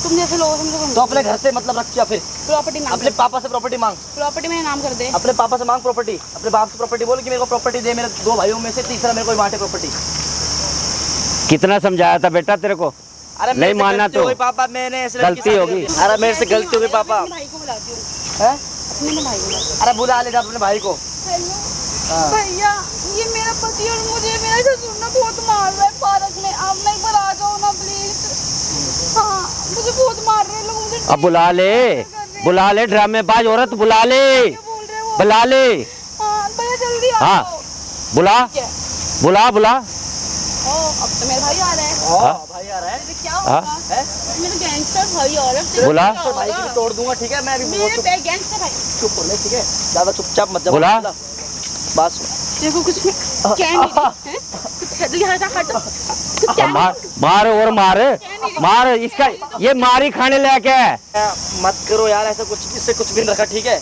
तुम जैसे लोगों से मुझे कोई तो अपने घर से मतलब रख क्या? फिर प्रॉपर्टी नाम अपने पापा से प्रॉपर्टी मांग, प्रॉपर्टी मेरे नाम कर दे। अपने पापा से मांग प्रॉपर्टी, अपने बाप से प्रॉपर्टी बोल कि मेरे को प्रॉपर्टी दे, मेरे 2 भाइयों में से तीसरा मेरे को बांटे प्रॉपर्टी। कितना समझाया था बेटा तेरे को? अरे नहीं मानना तो पापा, मैंने ऐसे गलती होगी। अरे मेरे से गलती हो गई पापा। अपने भाई को बुलाती हूँ, हैं? अपने भाई को। अरे बुला ले जा अपने भाई को। हेलो भैया, ये मेरा पति और मुझे मेरा ससुर ना बहुत मार रहा है पार्क में, आप नहीं पर आ जाओ ना प्लीज। हाँ मुझे बहुत मार रहे हैं लोग, मुझे अब बुला ले ड्रामेबाज औरत, बुला ले, बोल रहे हो। बुला ले। हाँ भैया जल्दी आ हाँ जाओ। बुला बुला। अब तो मेरा भाई आ रहा है। भाई आ रहा है। तो क्या होगा? मेरा गैंगस्टर भाई आ रहा है। बुला। क्या होगा? भाई की भी तोड़ दूंगा, ठीक है? मैं अभी मेरे पे गैंगस्टर भाई। चुप हो ले, ठीक है? ज्यादा चुपचाप मत जा। बुला। बस देखो कुछ क्या नहीं रही, हैं? कुछ जल्दी हटा हटो। कुछ क्या मार और मार इसका, ये मारी खाने लेके है। मत करो यार ऐसा कुछ, इससे कुछ भी नहीं रखा, ठीक है?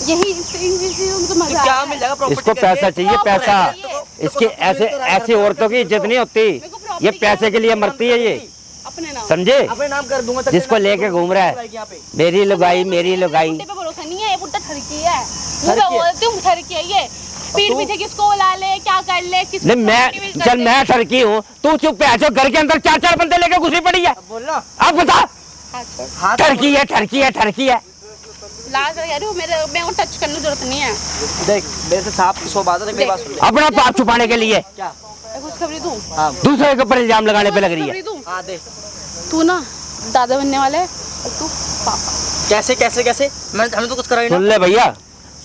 यही उनको मजा क्या आता मिल है। जाएगा प्रॉपर्टी? इसको पैसा चाहिए, पैसा। इसकी ऐसे औरतों की इज्जत नहीं होती, ये पैसे के लिए मरती है। ये अपने नाम समझे? अपने नाम कर दूंगा। तब जिसको तेरे नाम लेके कर दूंगा, घूम रहा है, बुलाई यहाँ पे। मेरी लुगाई मेरी लुगाई। बुड्ढे पे भरोसा नहीं है, ये बुड्ढा ठरकी है। ठरकी है? बोलती हूँ ठरकी है ये। पीठ पीछे किसको बुला ले, क्या कर ले, किसको नहीं मैं चल मैं ठरकी हूँ, तू चुप है, जो घर के अंदर 4-4 बंदे लेके घुसी पड़ी है। अब बोलना। अब बता, हाथ ठरकी है ठरकी है ठरकी है। लाज लगा रही हूँ, मेरे को टच करने की जरूरत नहीं है। देख मेरे से साफ 100 बात है, मेरी बात सुन ले। अपना पाप छुपाने के लिए क्या? खुशखबरी दूँ? हाँ दूसरे के ऊपर इल्जाम लगाने पे लग रही है। खुशखबरी दूँ? हाँ दे। तू ना दादा बनने वाला है और तू पापा। कैसे कैसे कैसे? हमने तो कुछ करा ही सुन ना। ले भैया,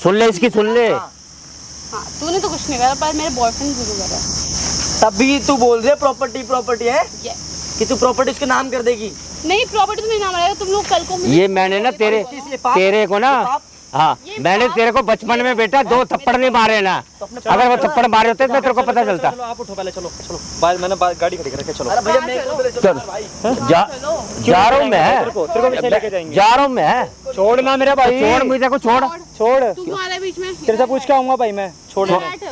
सुन ले इसकी, सुन ले। हाँ तूने तो कुछ नहीं करा, पर मेरे बॉयफ्रेंड जरूर करा। तभी तू बोल रही है प्रॉपर्टी प्रॉपर्टी है ये कि तू प्रॉपर्टी उसके नाम कर देगी। नहीं, प्रॉपर्टी तुम्हें नाम आएगा, तुम लोग कल को मुझे ये मैंने ना तेरे को ना, हाँ मैंने तेरे को बचपन में बेटा 2 थप्पड़ नहीं मारे ना, अगर वो थप्पड़ मारे होते तो तेरे को पता चलता। चलो आप उठो पहले, चलो चलो मैंने गाड़ी खड़ी करके चलो। अरे भैया मेरे को चल जा रहा हूँ मैं, तेरे को पीछे लेके जाएंगे। जा रहा हूँ मैं। छोड़ना मेरा भाई, छोड़ मुझे को, छोड़ छोड़। तू क्यों आ रहा है बीच में? तेरे से पूछ के आऊंगा भाई मैं। छोड़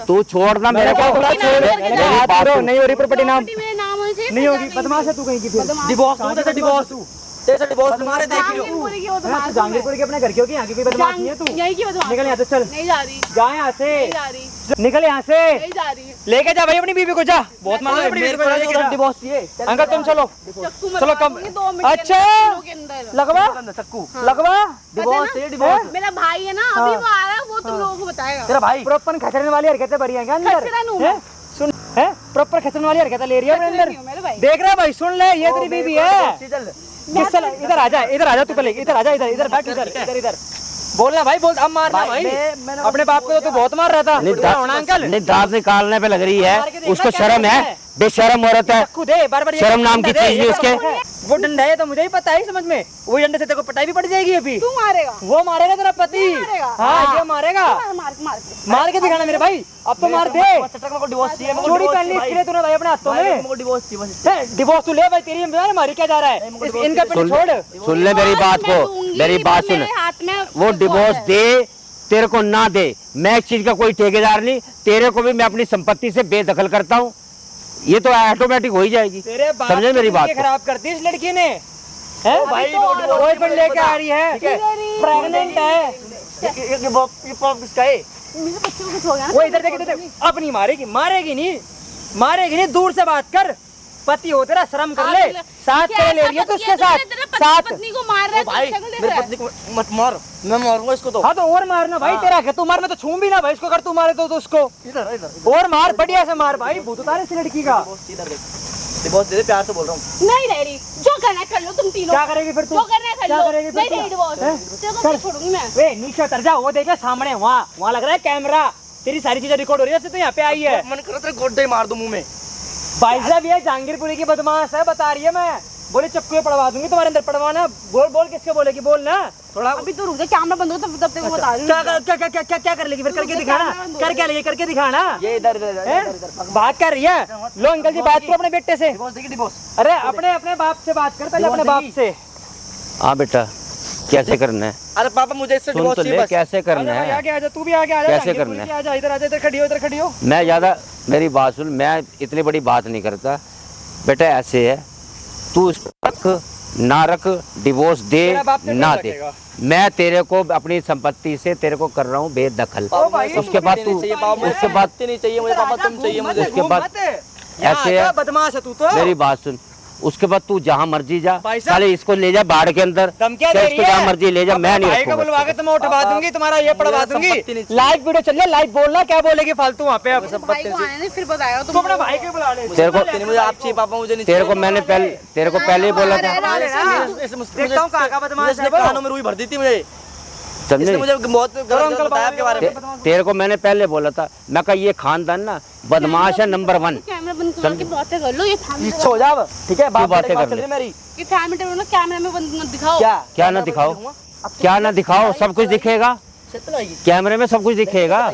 तू छोड़ना मेरे को। मेरी बात सुन। नहीं हो रही प्रॉपर्टी नाम, प्रॉपर्टी मेरे नाम होनी चाहिए। नहीं होगी। बदमाश है तू कहीं की फिर। बदमाश। डिवोर्स तू तेरे डिवोर्स तेरे से डिवोर्स तुम्हारे देख लियो। जहांगीरपुरी की वो तो बात जहांगीरपुर के अपने घर की होगी, यहाँ की कोई बदमाश नहीं है तू। यही की बदमाश। निकल यहाँ से, चल नहीं जा रही, जा यहाँ से, नहीं जा रही, निकल यहाँ से। नहीं जा रही। लेके जा भाई अपनी बीवी को, जा। बहुत मार रहा है अपनी बीवी को, लेके जा। डिवोर्स चाहिए अंकल, तुम चलो चक्कू चलो, मरवा कम- दूंगी 2 मिनट अच्छा। के अंदर। लगवा चक्कू, लगवा। डिवोर्स चाहिए, डिवोर्स। मेरा भाई है ना, अभी वो आ रहा है, वो तुम लोगों को बताएगा। तेरा भाई प्रॉपर खचरने वाली हरकतें बड़ी हैं क्या अंदर? खचरन हूँ हैं? मैं। सुन है प्रॉपर खचरने वाली हरकतें ले रही है अपने खचरन अंदर। नहीं हूँ मेरे भाई। देख रहा है भाई, सुन ले, ये तेरी बीवी है। किस इधर आ जा, इधर आ जा तू पहले, इधर आ जा, इधर इधर बैठ, इधर इधर इधर। बोलना भाई, बोल। अब मारना भाई, अपने बाप को तो तू बहुत मार रहा था। अंकल नहीं दांत निकालने पे लग रही है, उसको शर्म है? बेशर्म औरत है। खुद है बार-बार। शर्म नाम की चीज नहीं उसके। वो डंडा है तो मुझे ही पता है, समझ में। वही डंडे से तेरे को पिटाई भी पड़ जाएगी अभी। तू मारेगा, वो मारेगा तेरा पति। मारेगा। हाँ ये मारेगा। मार के दिखाना मेरे भाई, अब तो मार दे। चोरी पहननी इसके लिए तूने भाई अपने हाथों में। डिवोर्स तू ले भाई, तेरी मारी क्या जा रहा है? इनका पीछे छोड़। सुन ले मेरी बात को, मेरी बात सुन। वो डिवोर्स दे तेरे को ना दे, मैं इस चीज का कोई ठेकेदार नहीं। तेरे को भी मैं अपनी संपत्ति से बेदखल करता हूँ, ये तो ऑटोमेटिक हो ही जाएगी। समझे मेरी बात को? खराब करती है इस लड़की ने। है भाई बॉयफ्रेंड लेके आ रही है, प्रेग्नेंट है। ये पॉप किसका है? मेरे बच्चों को कुछ हो गया ना। वो इधर देख, इधर देख। अब नहीं मारेगी, मारेगी नहीं, दूर से बात कर। पति हो तेरा, शर्म कर ले। साथ चले ले रही है तो उसके साथ साथ। पत्नी को मार रहा है, भाई तो शक्ल देख मेरी रहा है। पत्नी को मत मार, मैं मारूंगा इसको तो। हाँ तो और मारना भाई, तेरा क्या? तू मार, मैं तो छू भी ना भाई इसको। अगर तू मारे तो उसको इधर और मार, बढ़िया से मार भाई। भूत उतारे इस लड़की का। डिवोर्स दे दे, प्यार से बोल रहा हूँ। नहीं रह रही, जो करना है कर लो तुम तीनों। क्या करेगी फिर तू? जो करना है कर क्या लो। करेगी फिर नहीं तू? नहीं डिवोर्स, हैं? तेरे को नहीं छोड़ूंगी मैं। वे नीचे उतर जा, वो देखे सामने, वहाँ लग रहा है कैमरा। तेरी सारी चीजें रिकॉर्ड हो रही है, तो यहाँ पे आई है। मन कर तेरे गोड्डे ही मार दूं मुंह में। भाई साहब ये जहांगीरपुरी की बदमाश है, बता रही है। मैं बोले चक्कू पड़वा दूंगी तुम्हारे अंदर। पड़वाना बोल, बोल किसके बोलेगी? बोल ना थोड़ा। अभी तो रुक जा, कैमरा बंद हो तब तक को बता रही हूँ। क्या कर लेगी फिर? करके दिखाना, करके दिखाना। ये इधर बात कर रही है। लो अंकल जी, बात करो अपने बेटे से। अरे अपने बाप से बात कर पहले, अपने बाप से। हाँ बेटा, कैसे करना है? अरे पापा मुझे इससे सुन तो ले, कैसे करना है? आगे आजा, तू भी आगे आजा। कैसे करना है? आजा इधर, आजा इधर, खड़ी हो। मैं ज़्यादा, मेरी बात सुन, मैं इतनी बड़ी बात नहीं करता बेटा। ऐसे है, तू इसको रख ना रख, डिवोर्स दे ना दे, मैं तेरे को अपनी संपत्ति से तेरे को कर रहा हूँ बेदखल। उसके बाद तू, उसके बाद नहीं चाहिए मुझे पापा, तुम चाहिए मुझे। उसके बाद ऐसे है, बदमाश है तू तो। मेरी बात सुन, उसके बाद तू जहाँ मर्जी जा, भाई साहब, साले इसको ले जा बाड़ के अंदर, धमकियां दे रही है। जहाँ मर्जी ले जा, मैं नहीं भाई को बुलवा के रखूंगा। तुम्हें उठवा दूंगी, तुम्हारा ये पढ़वा दूंगी। लाइव वीडियो चल रही है, लाइव बोलना, क्या बोलेगी फालतू वहाँ पे? अब भाई को आने नहीं, फिर बताएगा तू अपने भाई को बुला ले। तेरे को मुझे आप चाहिए पापा, मुझे नहीं। तेरे को मैंने पहले ही बोला था, देखता हूँ कहाँ का बदमाश है। कानों में रुई भर दी थी मुझे, समझे? मुझे बहुत गलत बताया आपके बारे में। तेरे को मैंने पहले बोला था, मैं कहा ये खानदान ना बदमाश है नंबर 1। कैमरा बंद करा के बातें कर लो। ये फैमिली हो जा, ठीक है? बात बातें कर चल रही है मेरी। ये फैमिली ना, कैमरा में बंद मत दिखाओ। क्या ना दिखाओ, क्या ना दिखाओ, सब कुछ दिखेगा कैमरे में, सब कुछ दिखेगा।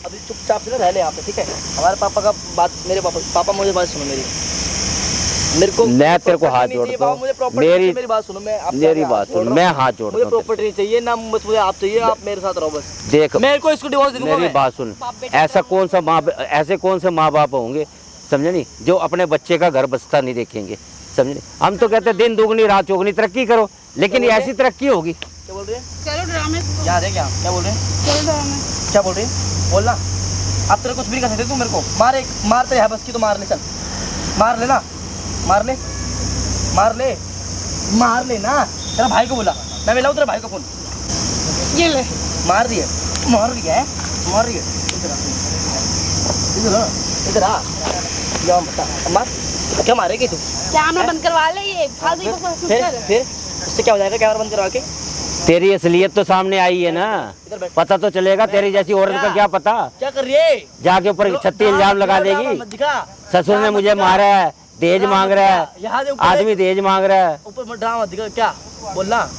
अभी चुपचाप से रह ले यहाँ पे, ठीक है? हमारे पापा का बात, मेरे पापा मुझे बात सुनो मेरी। मेरे को मैं तेरे को हाथ जोड़ता हूँ, मेरी बात सुनो। मेरी बात सुन, मैं हाथ जोड़ता मुझे हूँ। प्रॉपर्टी नहीं चाहिए ना, मुझे आप चाहिए। आप मेरे साथ रहो बस। देख मेरे को इसको डिवोर्स दे दूंगा मेरी मैं। बात सुन, बाप बेटा ऐसे कौन से माँ बाप होंगे, समझे नहीं, जो अपने बच्चे का घर बसता नहीं देखेंगे। समझे? हम तो कहते हैं दिन दुगनी रात चौगनी तरक्की करो, लेकिन ये ऐसी तरक्की होगी। क्या बोल रहे हैं? चलो ड्रामे याद है क्या बोल रहे हैं? चलो ड्रामे। क्या बोल रहे हैं? बोलना। अब तेरे कुछ भी नहीं कर सकते तू मेरे को। मार तेरे है बस की तो मार ले, चल मार ले ना, मार ले ना। तेरा भाई को बोला, मैं मिलाऊँ तेरे भाई को फोन। ये ले मार रही है इधर आ जा, बता मार क्या मारेगी तू? कैमरा बंद करवा ले, ये फालतू की बकवास मत कर। फिर इससे क्या हो जाएगा कैमरा बंद करवा के? तेरी असलियत तो सामने आई है ना, पता तो चलेगा। तेरी जैसी औरत का क्या पता, क्या कर रही है? जाके ऊपर 36 इल्जाम लगा देगी। मत दिखा। ससुर ने मुझे मारा है, दहेज मांग रहा यहाँ है, से ऊपर आदमी दहेज मांग रहा है। ऊपर मत ड्रामा दिखा, क्या बोलना?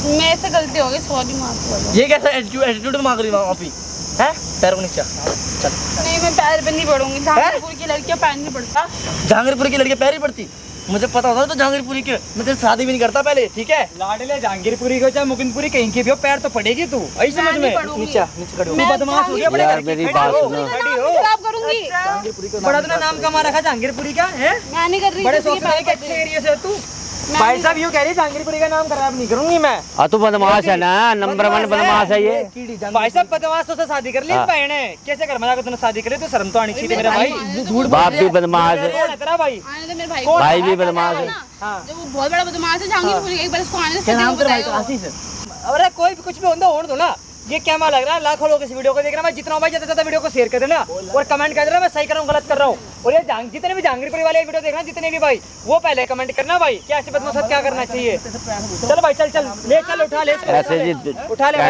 मेरे से गलती हो गई, सॉरी माफ कर दो। ये कैसा एटीट्यूड मांग रही माफी है? पैरों को नीचे चल। नहीं मैं पैर पे नहीं पड़ूंगी, जहांगीरपुर की लड़कियां पैर नहीं पड़ता। जहांगीरपुर की लड़की पैर ही पड़ती? मुझे पता होता तो जहांगीरपुरी के मैं तेरे शादी भी नहीं करता पहले, ठीक है? लाडले जहांगीरपुरी को चाहे मुकुंदपुरी कहीं की भी हो, पैर तो पड़ेगी तू। ऐसे समझ में नीचे खड़े हो। मैं बदमाश हो गया बड़े यार घर की। मेरी खड़ी बात हो, सुनो। खड़ी हो। खराब करूंगी। बड़ा तूने नाम कमा रखा जहांगीरपुरी का है। मैं नहीं कर रही बड़े किसी के सोचते हैं कि पैर अच्छे पड़ते। एरिया से तू। भाई साहब यूँ कह रही है जहांगीरपुरी का नाम खराब नहीं करूंगी मैं। तू बदमाश है ना, नंबर 1 बदमाश है ये। भाई साहब बदमाश तो से शादी कर ली इस बहन ने। कैसे कर मजाक तूने शादी कर ली? तो शर्म तो आनी चाहिए मेरा भाई। बाप भी बदमाश है, कौन है तेरा भाई? आने दे मेरे भाई को। भाई भी बदमाश है। जो वो बहुत बड़ा बदमाश है जहांगीरपुर, एक बार इसको आने दे। क्या नाम तेरा भाई का? बताओ। आशीष है। अरे कोई भी कुछ भी होता होने दो ना। ये क्या लग रहा है, लाखों लोग इस वीडियो को देख रहे हैं। मैं जितना भाई ज्यादा वीडियो को शेयर कर देना और कमेंट कर देना मैं सही कर रहा हूँ गलत कर रहा हूँ। और ये जितने भी जहांगीरपुरी वाले वीडियो देख रहे हैं, जितने भी भाई, वो पहले कमेंट करना भाई क्या ऐसे बदमाश क्या करना चाहिए। चल भाई चल ले चल, उठा ले ऐसे जी उठा ले भाई।